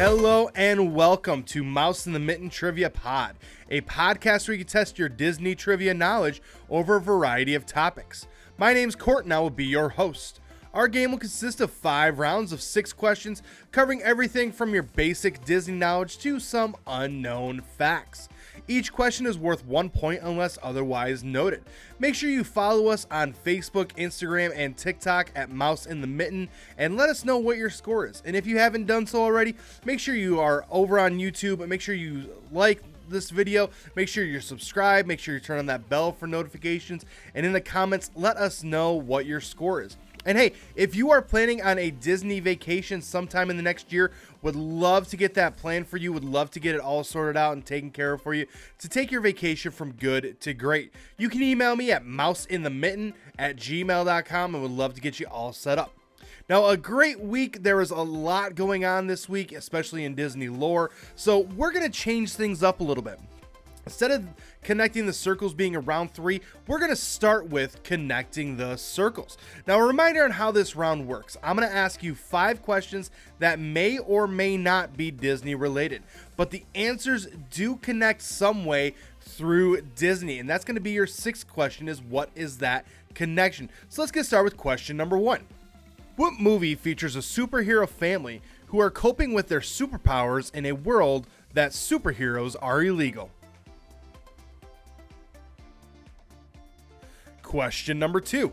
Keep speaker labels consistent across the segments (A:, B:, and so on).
A: Hello and welcome to Mouse in the Mitten Trivia Pod, a podcast where you can test your Disney trivia knowledge over a variety of topics. My name's Court and I will be your host. Our game will consist of 5 rounds of 6 questions covering everything from your basic Disney knowledge to some unknown facts. Each question is worth 1 point unless otherwise noted. Make sure you follow us on Facebook, Instagram, and TikTok at Mouse in the Mitten and let us know what your score is. And if you haven't done so already, make sure you are over on YouTube and make sure you like this video, make sure you're subscribed, make sure you turn on that bell for notifications, and in the comments, let us know what your score is. And hey, if you are planning on a Disney vacation sometime in the next year, would love to get that planned for you, would love to get it all sorted out and taken care of for you to take your vacation from good to great. You can email me at mouseinthemitten@gmail.com and would love to get you all set up. Now, a great week. There was a lot going on this week, especially in Disney lore, so we're going to change things up a little bit. Instead of connecting the circles being around 3, we're going to start with connecting the circles. Now, a reminder on how this round works. I'm going to ask you 5 questions that may or may not be Disney related, but the answers do connect some way through Disney, and that's going to be your 6th question is what is that connection? So let's get started with question number 1. What movie features a superhero family who are coping with their superpowers in a world that superheroes are illegal? Question number 2.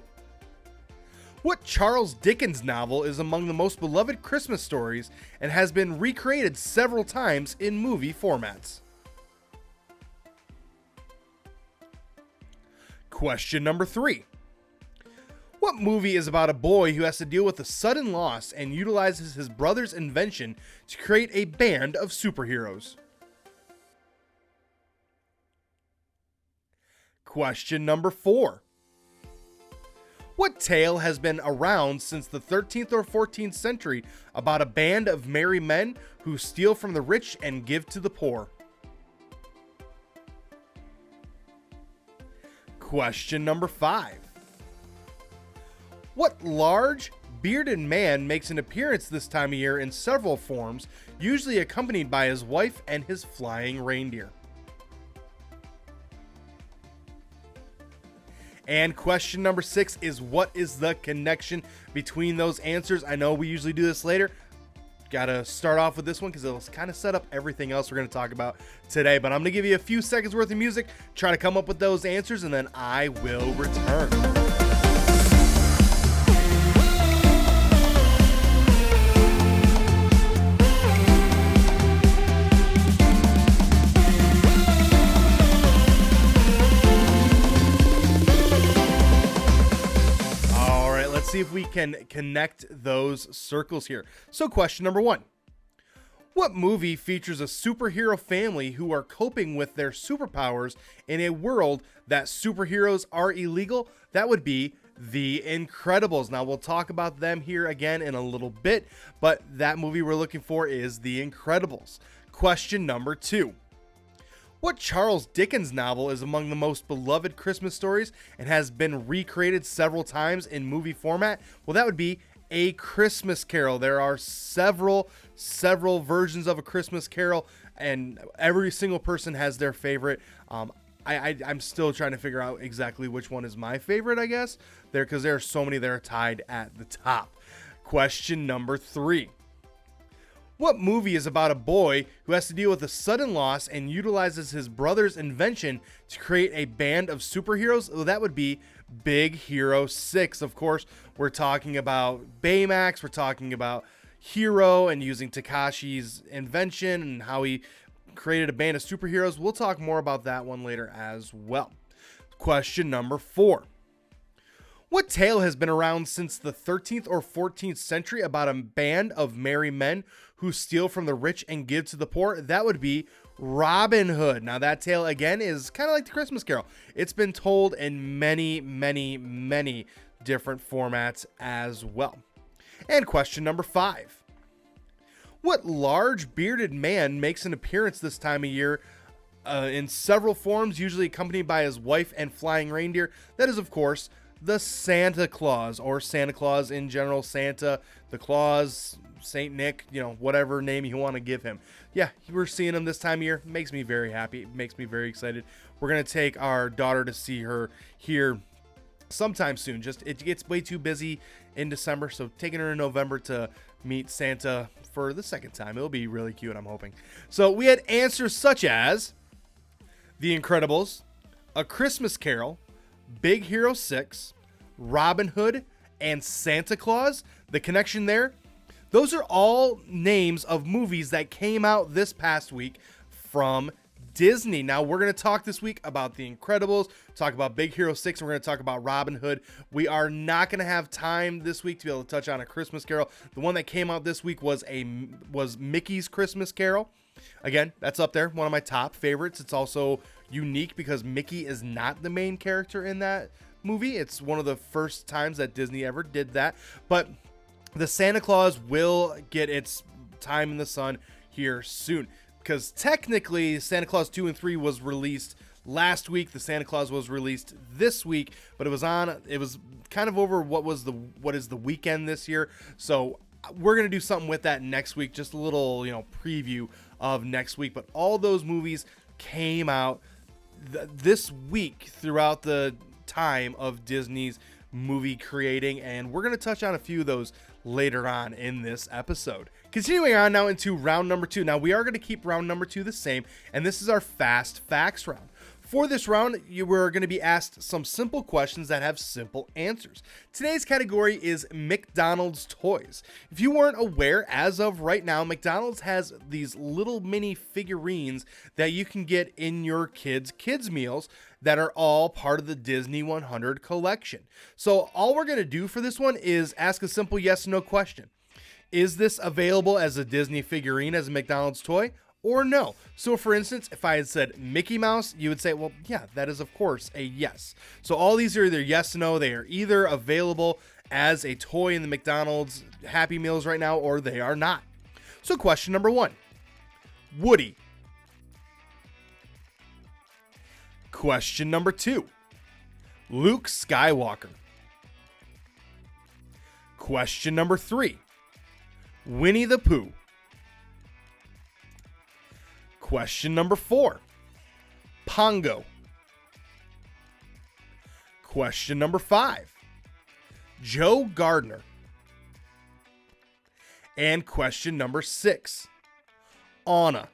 A: What Charles Dickens novel is among the most beloved Christmas stories and has been recreated several times in movie formats? Question number 3. What movie is about a boy who has to deal with a sudden loss and utilizes his brother's invention to create a band of superheroes? Question number 4. What tale has been around since the 13th or 14th century about a band of merry men who steal from the rich and give to the poor? Question number 5. What large, bearded man makes an appearance this time of year in several forms, usually accompanied by his wife and his flying reindeer? And question number 6 is what is the connection between those answers? I know we usually do this later. Gotta start off with this one because it'll kind of set up everything else we're going to talk about today. But I'm going to give you a few seconds worth of music, try to come up with those answers, and then I will return. See if we can connect those circles here. So question number 1. What movie features a superhero family who are coping with their superpowers in a world that superheroes are illegal? That would be The Incredibles. Now we'll talk about them here again in a little bit, but that movie we're looking for is The Incredibles. Question number 2. What Charles Dickens novel is among the most beloved Christmas stories and has been recreated several times in movie format? Well, that would be A Christmas Carol. There are several versions of A Christmas Carol, and every single person has their favorite. I'm still trying to figure out exactly which one is my favorite, I guess, because there are so many that are tied at the top. Question number 3. What movie is about a boy who has to deal with a sudden loss and utilizes his brother's invention to create a band of superheroes? Well, that would be Big Hero 6. Of course, we're talking about Baymax. We're talking about Hero and using Takashi's invention and how he created a band of superheroes. We'll talk more about that one later as well. Question number 4. What tale has been around since the 13th or 14th century about a band of merry men who steal from the rich and give to the poor? That would be Robin Hood. Now that tale again is kind of like the Christmas Carol. It's been told in many different formats as well. And question number 5. What large bearded man makes an appearance this time of year in several forms, usually accompanied by his wife and flying reindeer? That is, of course, the Santa Claus, or Santa Claus in general, Santa, the Claus, Saint Nick, whatever name you want to give him. Yeah, we're seeing him this time of year. Makes me very happy. Makes me very excited. We're going to take our daughter to see her here sometime soon. Just it gets way too busy in December, so taking her in November to meet Santa for the second time. It'll be really cute, I'm hoping. So we had answers such as The Incredibles, A Christmas Carol, Big Hero 6, Robin Hood, and Santa Claus. The connection there, those are all names of movies that came out this past week from Disney. Now, we're going to talk this week about The Incredibles, talk about Big Hero 6, and we're going to talk about Robin Hood. We are not going to have time this week to be able to touch on A Christmas Carol. The one that came out this week was Mickey's Christmas Carol. Again, that's up there, one of my top favorites. It's also unique because Mickey is not the main character in that movie. It's one of the first times that Disney ever did that. But the Santa Claus will get its time in the sun here soon, because technically Santa Claus 2 and 3 was released last week. The Santa Claus was released this week, but it was kind of over what is the weekend this year. So we're going to do something with that next week, just a little, preview of next week. But all those movies came out this week throughout the time of Disney's movie creating, and we're going to touch on a few of those later on in this episode. Continuing on now into round number 2. Now, we are going to keep round number 2 the same, and this is our fast facts round. For this round, you were going to be asked some simple questions that have simple answers. Today's category is McDonald's toys. If you weren't aware, as of right now, McDonald's has these little mini figurines that you can get in your kids' meals that are all part of the Disney 100 collection. So all we're going to do for this one is ask a simple yes or no question. Is this available as a Disney figurine, as a McDonald's toy? Or no. So for instance, if I had said Mickey Mouse, you would say, well, yeah, that is of course a yes. So all these are either yes or no. They are either available as a toy in the McDonald's Happy Meals right now, or they are not. So question number 1, Woody. Question number 2, Luke Skywalker. Question number 3, Winnie the Pooh. Question number 4, Pongo. Question number 5, Joe Gardner. And question number 6, Anna.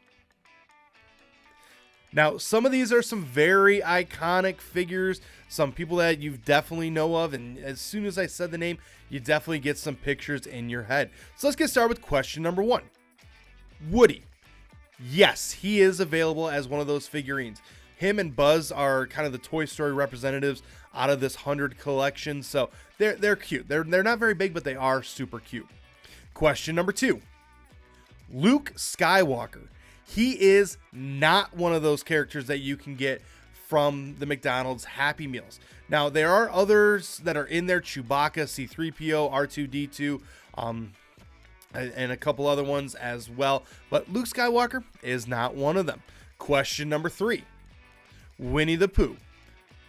A: Now, some of these are some very iconic figures, some people that you definitely know of, and as soon as I said the name, you definitely get some pictures in your head. So let's get started with question number 1. Woody. Yes, he is available as one of those figurines. Him and Buzz are kind of the Toy Story representatives out of this 100 collection, so they're cute. They're not very big, but they are super cute. Question number 2, Luke Skywalker. He is not one of those characters that you can get from the McDonald's Happy Meals. Now, there are others that are in there, Chewbacca, C-3PO, R2-D2, and a couple other ones as well, but Luke Skywalker is not one of them. Question number 3, Winnie the Pooh.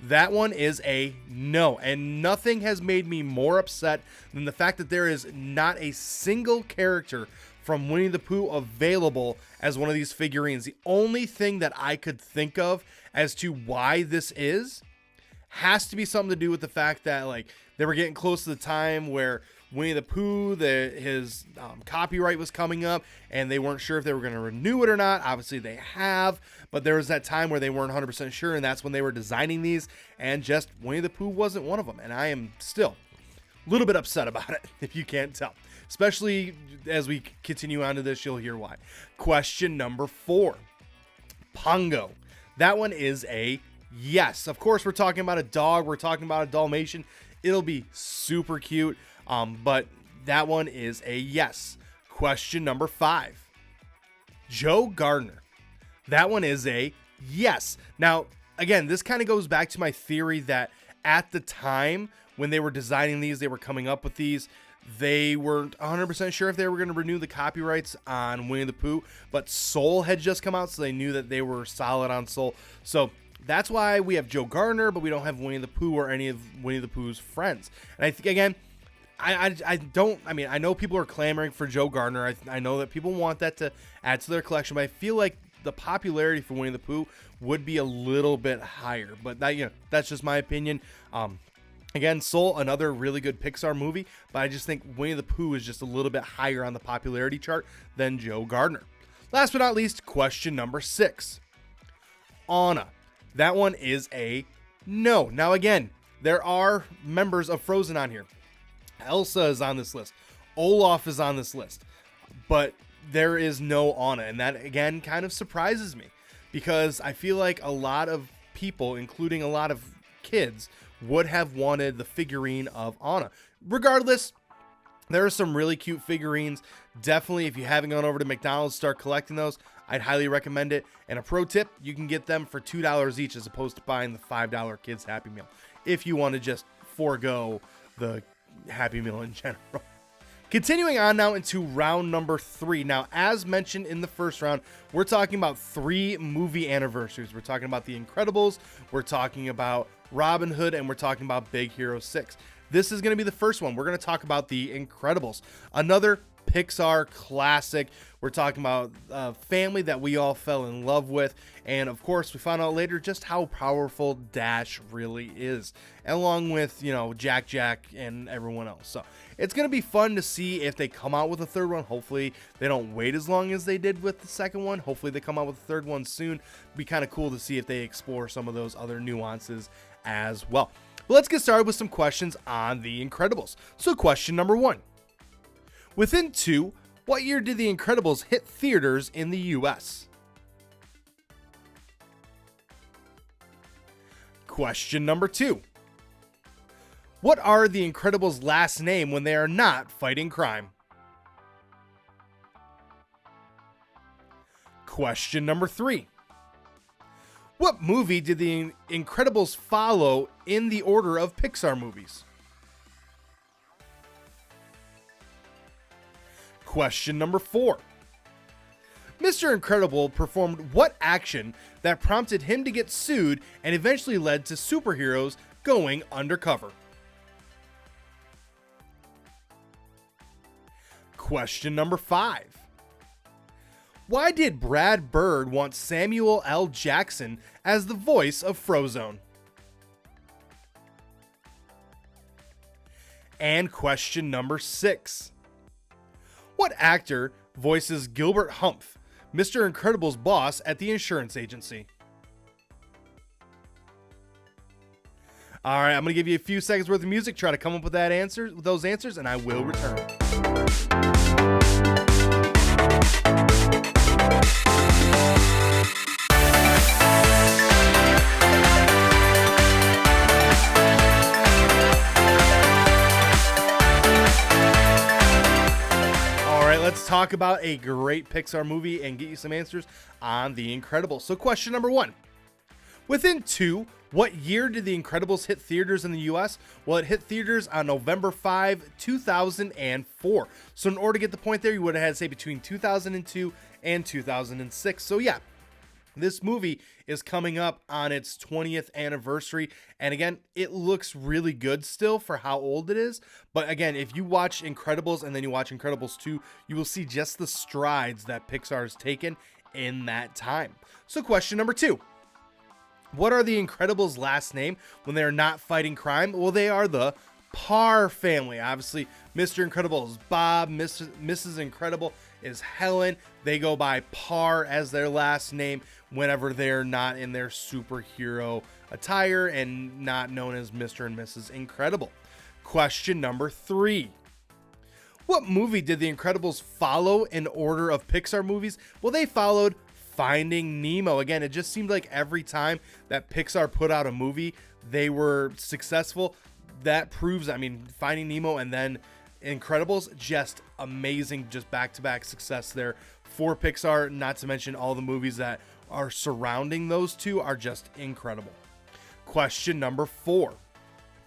A: That one is a no, and nothing has made me more upset than the fact that there is not a single character from Winnie the Pooh available as one of these figurines. The only thing that I could think of as to why this has to be something to do with the fact that they were getting close to the time where Winnie the Pooh, his copyright was coming up, and they weren't sure if they were going to renew it or not. Obviously, they have, but there was that time where they weren't 100% sure, and that's when they were designing these, and just Winnie the Pooh wasn't one of them, and I am still a little bit upset about it, if you can't tell. Especially as we continue on to this, you'll hear why. Question number 4, Pongo. That one is a yes. Of course, we're talking about a dog. We're talking about a Dalmatian. It'll be super cute. But that one is a yes. Question number 5, Joe Gardner. That one is a yes. Now, again, this kind of goes back to my theory that at the time when they were designing these, they were coming up with these, they weren't 100% sure if they were going to renew the copyrights on Winnie the Pooh, but Soul had just come out, so they knew that they were solid on Soul. So That's why we have Joe Gardner, but we don't have Winnie the Pooh or any of Winnie the Pooh's friends. And I think, again, I know people are clamoring for Joe Gardner. I know that people want that to add to their collection, but I feel like the popularity for Winnie the Pooh would be a little bit higher. But that's just my opinion. Again, Soul, another really good Pixar movie, but I just think Winnie the Pooh is just a little bit higher on the popularity chart than Joe Gardner. Last but not least, question number 6. Anna. That one is a no. Now, again, there are members of Frozen on here. Elsa is on this list. Olaf is on this list. But there is no Anna, and that, again, kind of surprises me because I feel like a lot of people, including a lot of kids, would have wanted the figurine of Anna. Regardless, there are some really cute figurines. Definitely, if you haven't gone over to McDonald's, start collecting those. I'd highly recommend it. And a pro tip, you can get them for $2 each as opposed to buying the $5 Kids Happy Meal if you want to just forego the Happy Meal in general. Continuing on now into round number 3. Now, as mentioned in the first round, we're talking about 3 movie anniversaries. We're talking about The Incredibles, we're talking about Robin Hood, and we're talking about Big Hero 6. This is going to be the first one. We're going to talk about The Incredibles, another Pixar classic. We're talking about a family that we all fell in love with, and of course we found out later just how powerful Dash really is, along with Jack and everyone else. So it's going to be fun to see if they come out with a third one. Hopefully they don't wait as long as they did with the second one. Hopefully they come out with a third one soon. It'd be kind of cool to see if they explore some of those other nuances as well. But let's get started with some questions on The Incredibles. So question number 1. Within 2, what year did The Incredibles hit theaters in the US? Question number 2. What are The Incredibles' last name when they are not fighting crime? Question number 3. What movie did The Incredibles follow in the order of Pixar movies? Question number 4. Mr. Incredible performed what action that prompted him to get sued and eventually led to superheroes going undercover? Question number 5. Why did Brad Bird want Samuel L. Jackson as the voice of Frozone? And question number 6. What actor voices Gilbert Humph, Mr. Incredible's boss at the insurance agency? All right, I'm going to give you a few seconds worth of music. Try to come up with those answers, and I will return. Let's talk about a great Pixar movie and get you some answers on The Incredibles. So question number 1. Within 2, what year did The Incredibles hit theaters in the US? Well, it hit theaters on November 5, 2004. So in order to get the point there, you would have had to say between 2002 and 2006. So yeah, this movie is coming up on its 20th anniversary. And again, it looks really good still for how old it is. But again, if you watch Incredibles and then you watch Incredibles 2, you will see just the strides that Pixar has taken in that time. So question number 2. What are the Incredibles' last name when they are not fighting crime? Well, they are the Parr family. Obviously, Mr. Incredible is Bob, Mrs. Incredible is Helen. They go by Parr as their last name whenever they're not in their superhero attire and not known as Mr. and Mrs. Incredible. Question number 3. What movie did The Incredibles follow in order of Pixar movies? Well, they followed Finding Nemo. Again, it just seemed like every time that Pixar put out a movie, they were successful. That proves, Finding Nemo and then Incredibles, just amazing, just back-to-back success there for Pixar, not to mention all the movies that are surrounding those two are just incredible. Question number 4.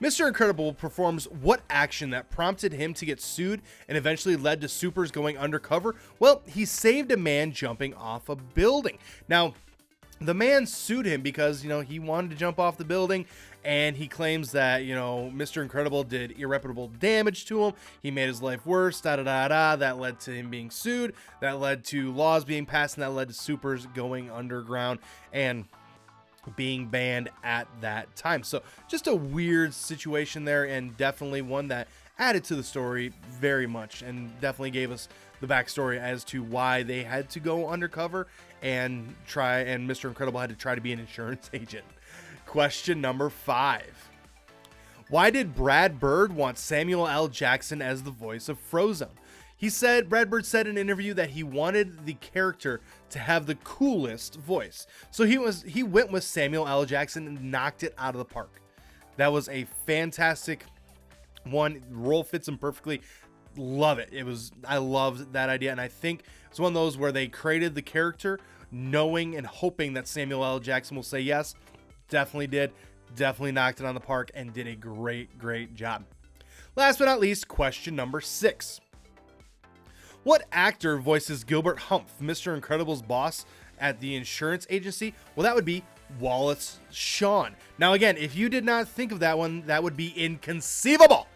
A: Mr. Incredible performs what action that prompted him to get sued and eventually led to supers going undercover? Well, he saved a man jumping off a building. Now, The man sued him because, he wanted to jump off the building, and he claims that, Mr. Incredible did irreparable damage to him. He made his life worse, da da da da. That led to him being sued. That led to laws being passed, and that led to supers going underground and being banned at that time. So just a weird situation there, and definitely one that added to the story very much, and definitely gave us the backstory as to why they had to go undercover and Mr. Incredible had to try to be an insurance agent. Question number 5. Why did Brad Bird want Samuel L. Jackson as the voice of Frozone? Brad Bird said in an interview that he wanted the character to have the coolest voice. So he went with Samuel L. Jackson and knocked it out of the park. That was a fantastic one. The role fits him perfectly. Love it. I loved that idea, and I think it's one of those where they created the character knowing and hoping that Samuel L. Jackson will say yes. Definitely did. Definitely knocked it on the park and did a great job. Last but not least, question number 6. What actor voices Gilbert Humph, Mr. Incredible's boss at the insurance agency? Well, that would be Wallace Shawn. Now, again, if you did not think of that one, that would be inconceivable.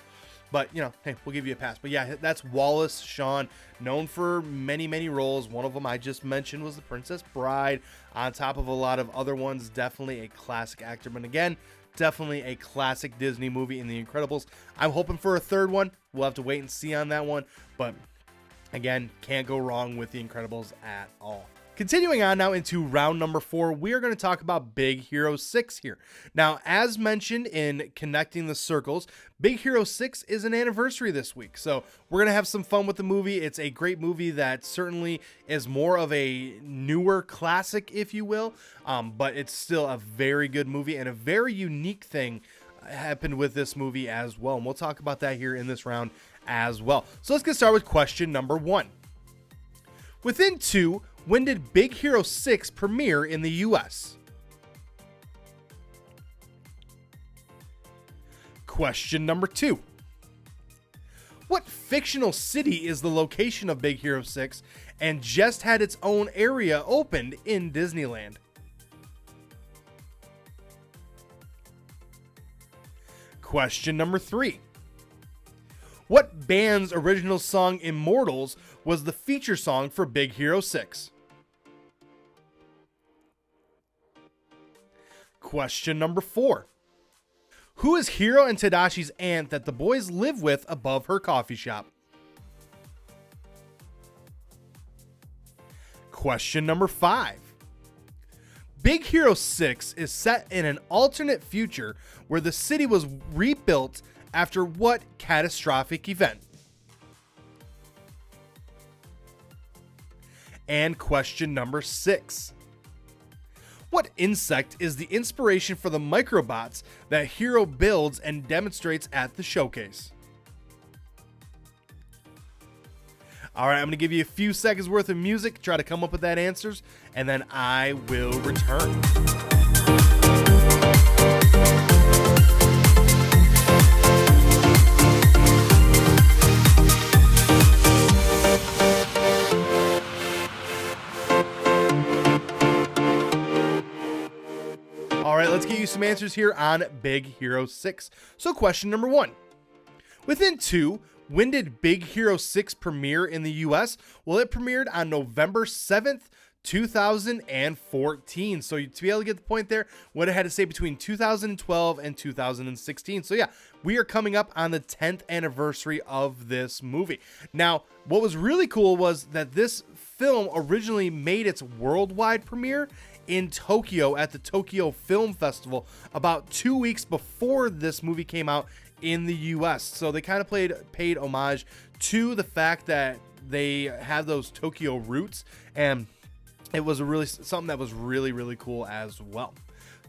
A: But, hey, we'll give you a pass. But yeah, that's Wallace Shawn, known for many roles. One of them I just mentioned was The Princess Bride, on top of a lot of other ones. Definitely a classic actor. But again, definitely a classic Disney movie in The Incredibles. I'm hoping for a third one. We'll have to wait and see on that one. But again, can't go wrong with The Incredibles at all. Continuing on now into round number 4, we are going to talk about Big Hero 6 here. Now, as mentioned in Connecting the Circles, Big Hero 6 is an anniversary this week. So we're going to have some fun with the movie. It's a great movie that certainly is more of a newer classic, if you will. But it's still a very good movie, and a very unique thing happened with this movie as well. And we'll talk about that here in this round as well. So let's get started with question number 1. Within 2, when did Big Hero 6 premiere in the US? Question number 2. What fictional city is the location of Big Hero 6 and just had its own area opened in Disneyland? Question number 3. What band's original song Immortals was the feature song for Big Hero 6? Question number 4. Who is Hiro and Tadashi's aunt that the boys live with above her coffee shop? Question number 5. Big Hero 6 is set in an alternate future where the city was rebuilt after what catastrophic event? And question number 6. What insect is the inspiration for the microbots that Hiro builds and demonstrates at the showcase? All right, I'm going to give you a few seconds worth of music, try to come up with that answers, and then I will return. All right, let's get you some answers here on Big Hero 6. So question number 1. Within 2, when did Big Hero 6 premiere in the US? Well, it premiered on November 7th, 2014. So to be able to get the point there, what it had to say between 2012 and 2016. So yeah, we are coming up on the 10th anniversary of this movie. Now, what was really cool was that this film originally made its worldwide premiere in Tokyo at the Tokyo Film Festival about 2 weeks before this movie came out in the US. So they kind of paid homage to the fact that they have those Tokyo roots, and it was something that was really cool as well.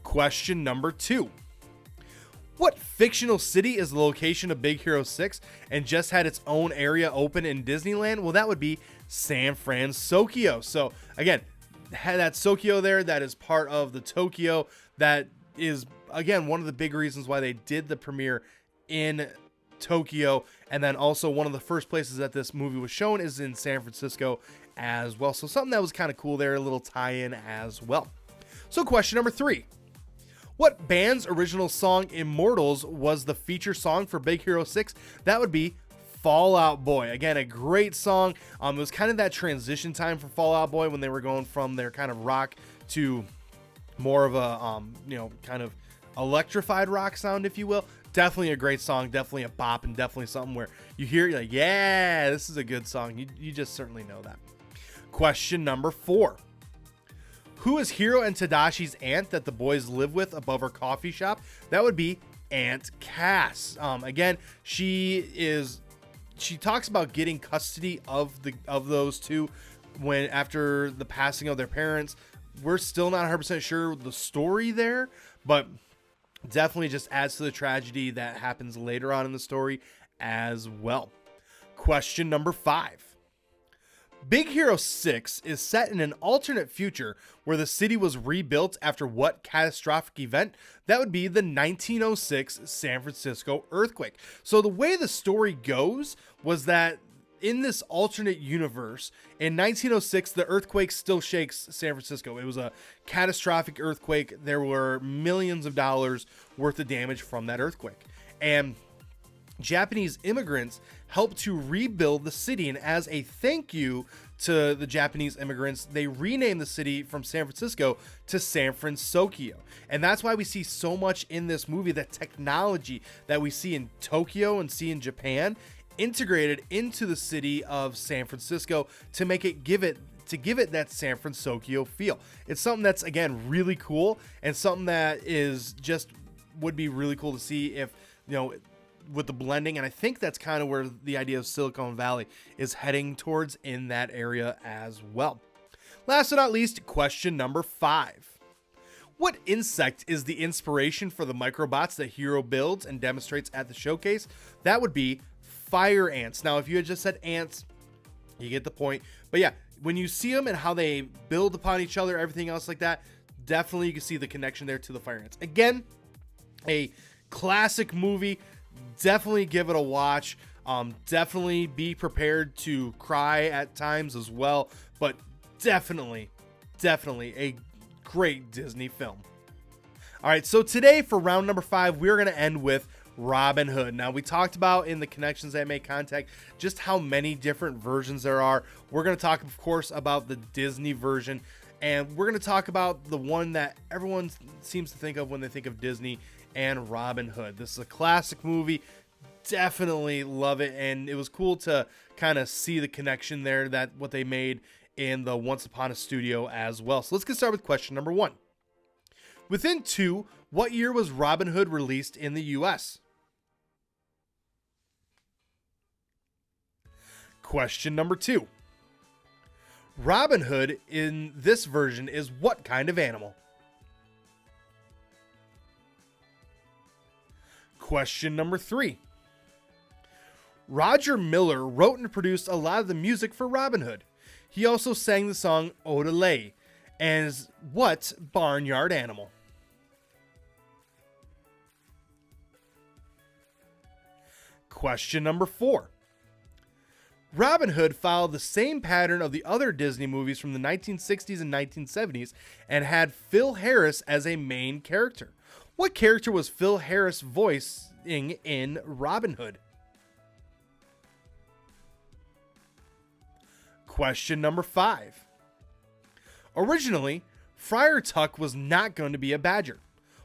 A: Question number 2. What fictional city is the location of Big Hero 6 and just had its own area open in Disneyland? Well, that would be San Francisco. So again, had that Sokyo there, that is part of the Tokyo. That is, again, one of the big reasons why they did the premiere in Tokyo. And then also one of the first places that this movie was shown is in San Francisco as well. So something that was kind of cool there, a little tie-in as well. So question number 3. What band's original song Immortals was the feature song for Big Hero 6? That would be Fall Out Boy. Again, a great song. It was kind of that transition time for Fall Out Boy when they were going from their kind of rock to more of a, kind of electrified rock sound, if you will. Definitely a great song, definitely a bop, and definitely something where you hear it, you're like, yeah, this is a good song. You just certainly know that. Question number 4. Who is Hiro and Tadashi's aunt that the boys live with above her coffee shop? That would be Aunt Cass. Again, she talks about getting custody of those two after the passing of their parents. We're still not 100% sure the story there, but definitely just adds to the tragedy that happens later on in the story as well. Question number 5. Big Hero 6 is set in an alternate future where the city was rebuilt after what catastrophic event? That would be the 1906 San Francisco earthquake. So the way the story goes was that in this alternate universe, in 1906, the earthquake still shakes San Francisco. It was a catastrophic earthquake. There were millions of dollars worth of damage from that earthquake. And Japanese immigrants helped to rebuild the city, and as a thank you to the Japanese immigrants, they renamed the city from San Francisco to San Fransokyo. And that's why we see so much in this movie, that technology that we see in Tokyo and see in Japan integrated into the city of San Francisco to give it that San Fransokyo feel. It's something that's, again, really cool, and something that would be really cool to see if, with the blending. And I think that's kind of where the idea of Silicon Valley is heading towards in that area as well. Last but not least, question number 5. What insect is the inspiration for the microbots that Hiro builds and demonstrates at the showcase? That would be fire ants. Now, if you had just said ants, you get the point. But yeah, when you see them and how they build upon each other, everything else like that, definitely you can see the connection there to the fire ants. Again, a classic movie. Definitely give it a watch. Definitely be prepared to cry at times as well. But definitely a great Disney film. All right, so today for round number 5, we're going to end with Robin Hood. Now, we talked about in the Connections That Make Contact just how many different versions there are. We're going to talk, of course, about the Disney version, and we're going to talk about the one that everyone seems to think of when they think of Disney and Robin Hood. This is a classic movie. Definitely love it, and it was cool to kind of see the connection there, that what they made in the Once Upon a Studio as well. So let's get started with question number 1. Within 2, what year was Robin Hood released in the US? Question number 2. Robin Hood in this version is what kind of animal? Question number 3. Roger Miller wrote and produced a lot of the music for Robin Hood. He also sang the song Odelay as what barnyard animal? Question number 4. Robin Hood followed the same pattern of the other Disney movies from the 1960s and 1970s and had Phil Harris as a main character. What character was Phil Harris voicing in Robin Hood? Question number 5. Originally, Friar Tuck was not going to be a badger.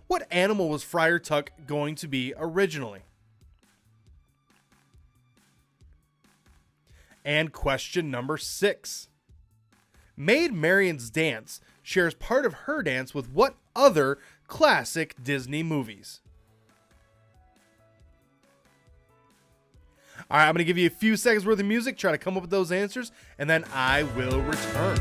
A: What animal was Friar Tuck going to be originally? And question number 6. Maid Marian's dance shares part of her dance with what other classic Disney movies? All right, I'm going to give you a few seconds worth of music, try to come up with those answers, and then I will return.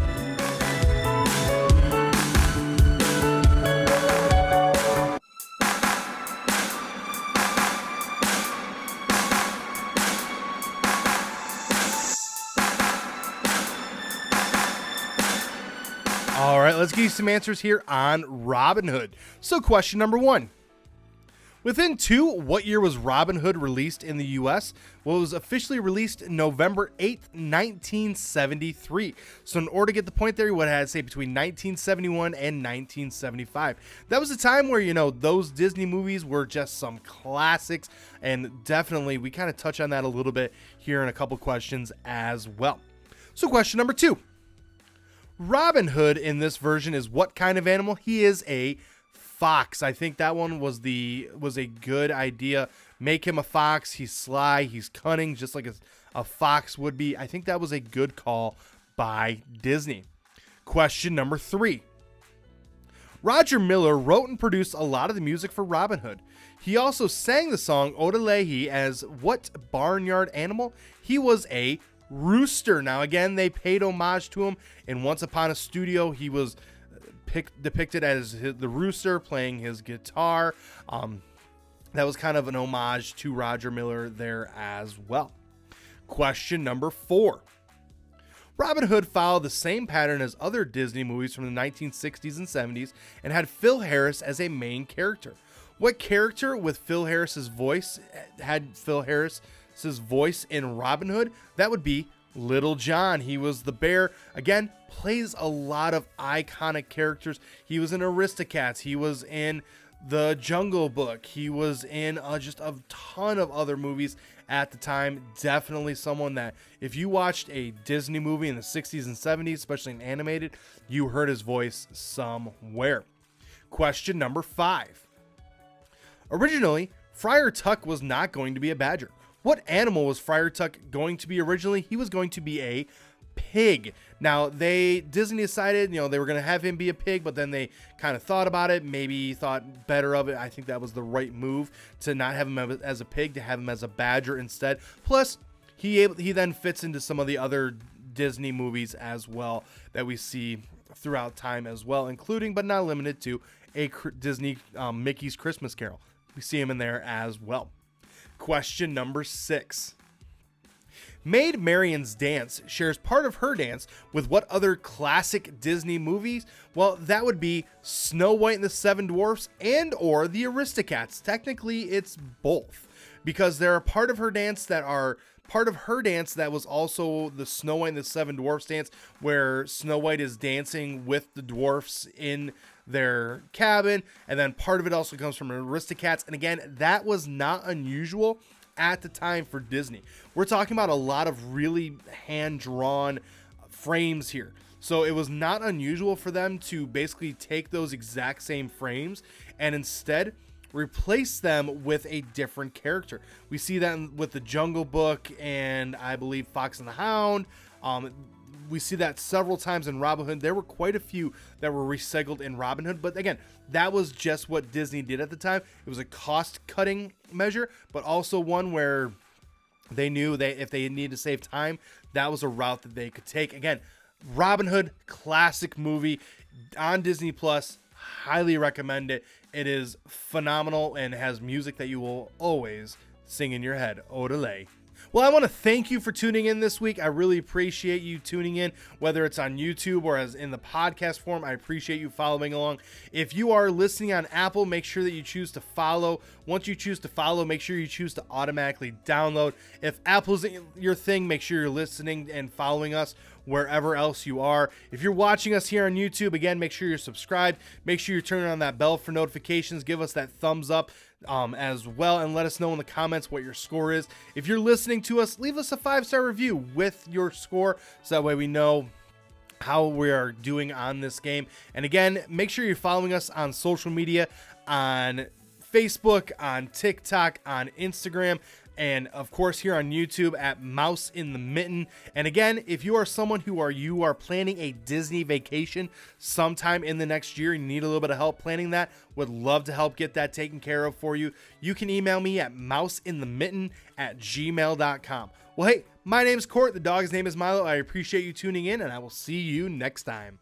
A: All right, let's give you some answers here on Robin Hood. So question number 1. Within two, what year was Robin Hood released in the US? Well, it was officially released November 8th, 1973. So in order to get the point there, you would have had to say between 1971 and 1975. That was a time where, those Disney movies were just some classics, and definitely we kind of touch on that a little bit here in a couple questions as well. So question number 2. Robin Hood in this version is what kind of animal? He is a fox. I think that one was a good idea. Make him a fox. He's sly. He's cunning, just like a fox would be. I think that was a good call by Disney. Question number 3. Roger Miller wrote and produced a lot of the music for Robin Hood. He also sang the song Odelehi as what barnyard animal? He was a rooster. Now again, they paid homage to him in Once Upon a Studio. He was depicted as the rooster playing his guitar. That was kind of an homage to Roger Miller there as well. Question number 4. Robin Hood followed the same pattern as other Disney movies from the 1960s and 70s and had Phil Harris as a main character. What character with Phil Harris's voice had Phil Harris's voice in Robin Hood? That would be Little John. He was the bear. Again, plays a lot of iconic characters. He was in Aristocats. He was in The Jungle Book. He was in just a ton of other movies at the time. Definitely someone that if you watched a Disney movie in the 60s and 70s, especially in animated, you heard his voice somewhere. Question number 5. Originally, Friar Tuck was not going to be a badger. What animal was Friar Tuck going to be originally? He was going to be a pig. Now, Disney decided, they were going to have him be a pig, but then they kind of thought about it, maybe thought better of it. I think that was the right move to not have him as a pig, to have him as a badger instead. Plus, he then fits into some of the other Disney movies as well that we see throughout time as well, including but not limited to a Disney Mickey's Christmas Carol. We see him in there as well. Question number 6. Maid Marian's dance shares part of her dance with what other classic Disney movies? Well, that would be Snow White and the Seven Dwarfs and or the Aristocats. Technically, it's both, because there are part of her dance that was also the Snow White and the Seven Dwarfs dance, where Snow White is dancing with the dwarfs in their cabin, and then part of it also comes from Aristocats. And again, that was not unusual at the time for Disney. We're talking about a lot of really hand-drawn frames here. So it was not unusual for them to basically take those exact same frames and instead replace them with a different character. We see that with the Jungle Book and I believe Fox and the Hound. We see that several times in Robin Hood. There were quite a few that were recycled in Robin Hood, but again, that was just what Disney did at the time. It was a cost-cutting measure, but also one where they knew if they needed to save time, that was a route that they could take. Again, Robin Hood, classic movie on Disney Plus. Highly recommend it. It is phenomenal and has music that you will always sing in your head. Odelay. Well, I want to thank you for tuning in this week. I really appreciate you tuning in, whether it's on YouTube or as in the podcast form. I appreciate you following along. If you are listening on Apple, make sure that you choose to follow. Once you choose to follow, make sure you choose to automatically download. If Apple's your thing, make sure you're listening and following us wherever else you are. If you're watching us here on YouTube, again, make sure you're subscribed. Make sure you're turning on that bell for notifications. Give us that thumbs up as well, and let us know in the comments what your score is. If you're listening to us, leave us a 5-star review with your score, so that way we know how we are doing on this game. And again, make sure you're following us on social media, on Facebook, on TikTok, on Instagram, and of course here on YouTube at Mouse in the Mitten. And again, if you are someone who are planning a Disney vacation sometime in the next year and you need a little bit of help planning that, would love to help get that taken care of for you, you can email me at mouseinthemitten@gmail.com. Well, hey, my name is Court. The dog's name is Milo. I appreciate you tuning in, and I will see you next time.